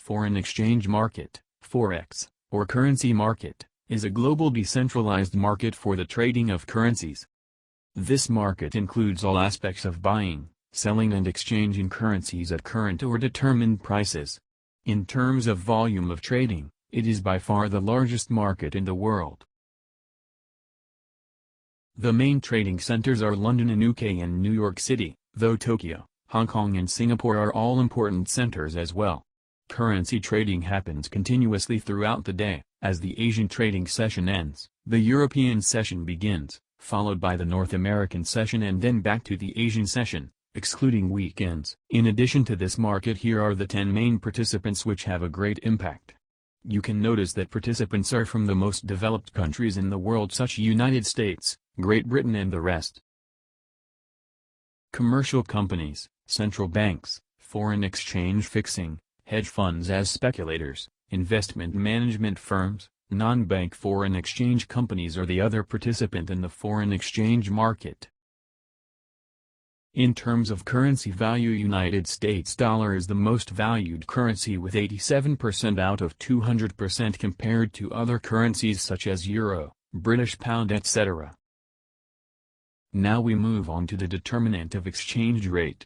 Foreign exchange market, Forex, or currency market, is a global decentralized market for the trading of currencies. This market includes all aspects of buying, selling and exchanging currencies at current or determined prices. In terms of volume of trading, it is by far the largest market in the world. The main trading centers are London in UK and New York City, though Tokyo, Hong Kong and Singapore are all important centers as well. Currency trading happens continuously throughout the day. As the Asian trading session ends, the European session begins, followed by the North American session and then back to the Asian session, excluding weekends. In addition to this market, here are the 10 main participants which have a great impact. You can notice that participants are from the most developed countries in the world such as United States, Great Britain and the rest. Commercial companies, central banks, foreign exchange fixing, hedge funds as speculators, investment management firms, non-bank foreign exchange companies are the other participant in the foreign exchange market. In terms of currency value, United States dollar is the most valued currency with 87% out of 200% compared to other currencies such as euro, British pound etc. Now we move on to the determinant of exchange rate.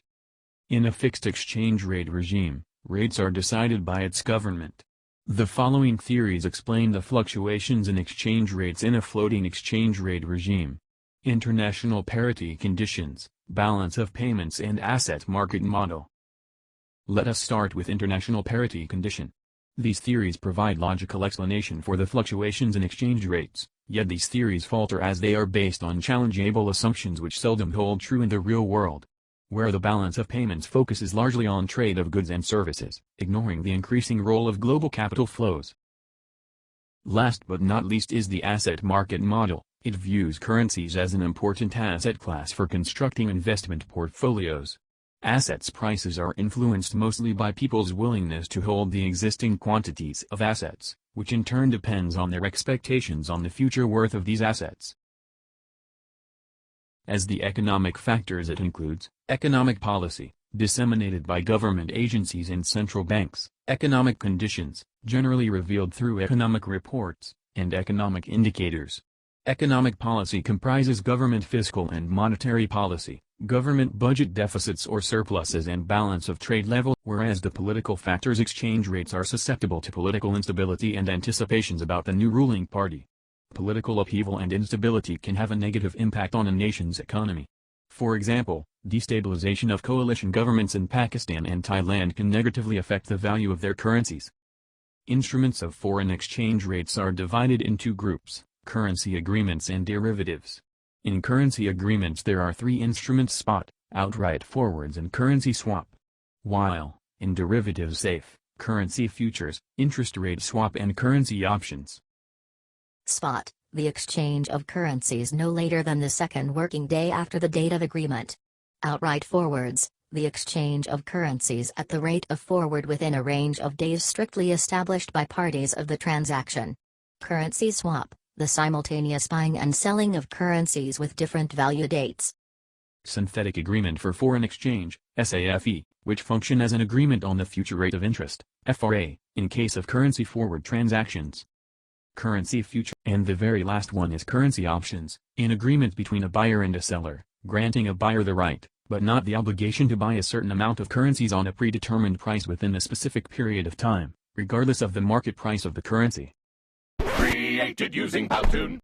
In a fixed exchange rate regime, rates are decided by its government. The following theories explain the fluctuations in exchange rates in a floating exchange rate regime. International parity conditions, balance of payments and asset market model. Let us start with international parity condition. These theories provide logical explanation for the fluctuations in exchange rates, yet these theories falter as they are based on challengeable assumptions which seldom hold true in the real world, where the balance of payments focuses largely on trade of goods and services, ignoring the increasing role of global capital flows. Last but not least is the asset market model. It views currencies as an important asset class for constructing investment portfolios. Assets prices are influenced mostly by people's willingness to hold the existing quantities of assets, which in turn depends on their expectations on the future worth of these assets. As the economic factors, it includes economic policy, disseminated by government agencies and central banks, economic conditions, generally revealed through economic reports, and economic indicators. Economic policy comprises government fiscal and monetary policy, government budget deficits or surpluses and balance of trade level, whereas the political factors, exchange rates are susceptible to political instability and anticipations about the new ruling party. Political upheaval and instability can have a negative impact on a nation's economy. For example, destabilization of coalition governments in Pakistan and Thailand can negatively affect the value of their currencies. Instruments of foreign exchange rates are divided into groups: currency agreements and derivatives. In currency agreements there are 3 instruments: spot, outright forwards and currency swap. While, in derivatives, safe, currency futures, interest rate swap and currency options. Spot, the exchange of currencies no later than the second working day after the date of agreement. Outright forwards, the exchange of currencies at the rate of forward within a range of days strictly established by parties of the transaction. Currency swap, the simultaneous buying and selling of currencies with different value dates. Synthetic agreement for foreign exchange, SAFE, which function as an agreement on the future rate of interest, FRA, in case of currency forward transactions. Currency future, and the very last one is currency options, an agreement between a buyer and a seller, granting a buyer the right, but not the obligation to buy a certain amount of currencies on a predetermined price within a specific period of time, regardless of the market price of the currency. Created using Powtoon.